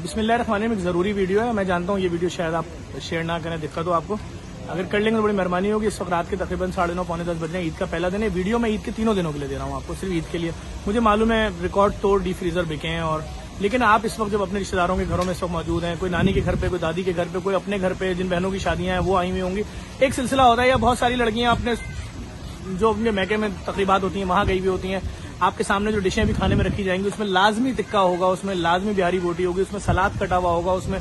बिस्मिल्लाहिर्रहमानिर्रहीम। एक ज़रूरी वीडियो है, मैं जानता हूँ ये वीडियो शायद आप शेयर ना करें, दिक्कत हो आपको, अगर कर लेंगे तो बड़ी मेहरबानी होगी। इस वक्त रात के तकरीबन 9:30 पौने 10 बज रहे हैं, ईद का पहला दिन है। वीडियो मैं ईद के 3 दिनों के लिए दे रहा हूँ आपको, सिर्फ ईद के लिए। मुझे मालूम है रिकॉर्ड तोड़ डीप फ्रीजर बिके हैं, और लेकिन आप इस वक्त जब अपने रिश्तेदारों के घरों में सब मौजूद हैं, कोई नानी के घर पे, कोई दादी के घर पे, कोई अपने घर पे, जिन बहनों की शादियां हैं वो आई हुई होंगी, एक सिलसिला होता है, या बहुत सारी लड़कियां अपने जो अपने मैके में तकरीबात होती हैं वहां गई हुई होती हैं, आपके सामने जो डिशें भी खाने में रखी जाएंगी उसमें लाजमी टिक्का होगा, उसमें लाजमी बिहारी बोटी होगी, उसमें सलाद कटा हुआ होगा, उसमें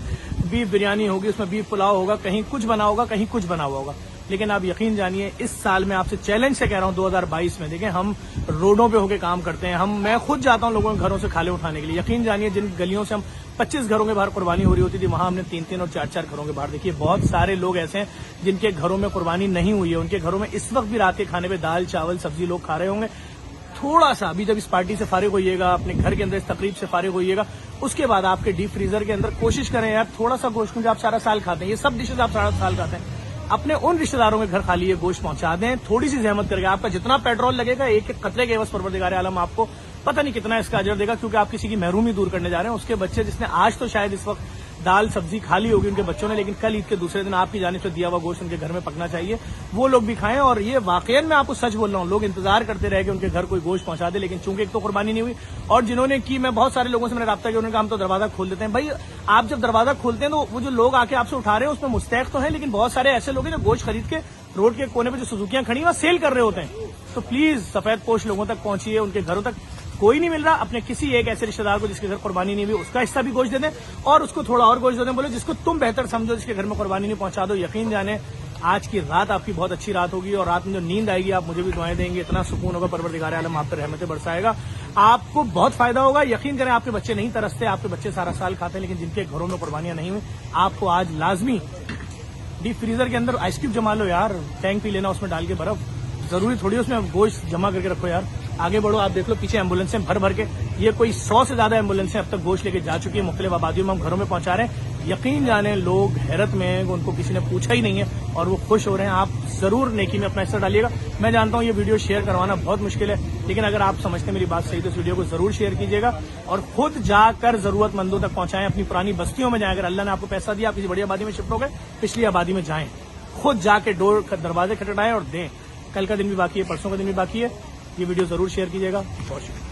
बीफ बिरयानी होगी, उसमें बीफ पुलाव होगा, कहीं कुछ बना होगा, कहीं कुछ बना हुआ होगा। लेकिन आप यकीन जानिए, इस साल में आपसे चैलेंज से कह रहा हूं, 2022 में देखें, हम रोडों पे होके काम करते हैं, मैं खुद जाता हूं लोगों के घरों से खाले उठाने के लिए। यकीन जानिए, जिन गलियों से हम 25 घरों के बाहर कुर्बानी हो रही होती थी, वहां हमने 3-3 और 4-4 घरों के बाहर देखिए बहुत सारे लोग ऐसे हैं जिनके घरों में कुर्बानी नहीं हुई है, उनके घरों में इस वक्त भी रात के खाने में दाल चावल सब्जी लोग खा रहे होंगे। थोड़ा सा अभी जब इस पार्टी से फारिग होइएगा, अपने घर के अंदर इस तकरीब से फारिग होइएगा, उसके बाद आपके डीप फ्रीजर के अंदर कोशिश करें यार, थोड़ा सा गोश्त, क्योंकि आप सारा साल खाते हैं, ये सब डिशेज आप सारा साल खाते हैं, अपने उन रिश्तेदारों के घर खाली ये गोश्त पहुंचा दें, थोड़ी सी जहमत करके। आपका जितना पेट्रोल लगेगा, एक एक कतरे के एवज परवरदिगार आलम आपको पता नहीं कितना इसका अजर देगा, क्योंकि आप किसी की महरूमी दूर करने जा रहे हैं। उसके बच्चे जिसने आज तो शायद इस वक्त दाल सब्जी खा ली होगी उनके बच्चों ने, लेकिन कल ईद के दूसरे दिन आपकी जानिब से दिया हुआ गोश्त उनके घर में पकना चाहिए, वो लोग भी खाएं। और ये वाकई मैं आपको सच बोल रहा हूँ, लोग इंतजार करते रहे कि उनके घर कोई गोश्त पहुंचा दे, लेकिन चूंकि एक तो कुर्बानी नहीं हुई, और जिन्होंने की, मैं बहुत सारे लोगों से मैंने राब्ता किया, उन्होंने कहा हम तो दरवाजा खोल देते हैं। भाई, आप जब दरवाजा खोलते हैं तो वो जो लोग आके आपसे उठा रहे हैं उसमें मुस्तैक तो है, लेकिन बहुत सारे ऐसे लोग हैं जो गोश्त खरीद के रोड के कोने पे जो सुजुकियां खड़ी वहां सेल कर रहे होते हैं। तो प्लीज सफेद पोश लोगों तक पहुंचिए, उनके घरों तक कोई नहीं मिल रहा, अपने किसी एक ऐसे रिश्तेदार को जिसके घर कुर्बानी नहीं हुई उसका हिस्सा भी गोश्त दे दें, और उसको थोड़ा और गोश्त दे दें, बोले जिसको तुम बेहतर समझो जिसके घर में कुर्बानी नहीं, पहुंचा दो। यकीन जाने आज की रात आपकी बहुत अच्छी रात होगी, और रात में जो नींद आएगी आप मुझे भी दुआएं देंगे, इतना सुकून होगा, परवरदिगार आलम आप पर रहमतें बरसाएगा, आपको बहुत फायदा होगा। यकीन करें, आपके बच्चे नहीं तरसते, आपके बच्चे सारा साल खाते हैं, लेकिन जिनके घरों में कुर्बानियां नहीं हुई, आपको आज लाजमी डीप फ्रीजर के अंदर आइस क्यूब जमा लो यार, टैंक पी लेना उसमें डाल के बर्फ, जरूरी थोड़ी उसमें गोश्त जमा करके रखो यार। आगे बढ़ो, आप देख लो पीछे एम्बुलेंसें भर भर के, ये कोई 100 से ज्यादा एम्बुलेंसें अब तक गोश्त लेके जा चुकी है, मुख्तलिफ आबादियों में हम घरों में पहुंचा रहे हैं। यकीन जाने लोग हैरत में, उनको किसी ने पूछा ही नहीं है और वो खुश हो रहे हैं। आप जरूर नेकी में अपना हिस्सा डालिएगा। मैं जानता हूँ ये वीडियो शेयर करवाना बहुत मुश्किल है, लेकिन अगर आप समझते हैं मेरी बात सही तो इस वीडियो को जरूर शेयर कीजिएगा, और खुद जाकर जरूरतमंदों तक पहुंचाएं, अपनी पुरानी बस्तियों में जाएं। अगर अल्लाह ने आपको पैसा दिया, आप किसी बड़ी आबादी में शिफ्ट हो गए, पिछली आबादी में जाएं, खुद जाके दरवाजे खटखटाएं और दें। कल का दिन भी बाकी है, परसों का दिन भी बाकी है, ये वीडियो जरूर शेयर कीजिएगा। बहुत शुक्रिया।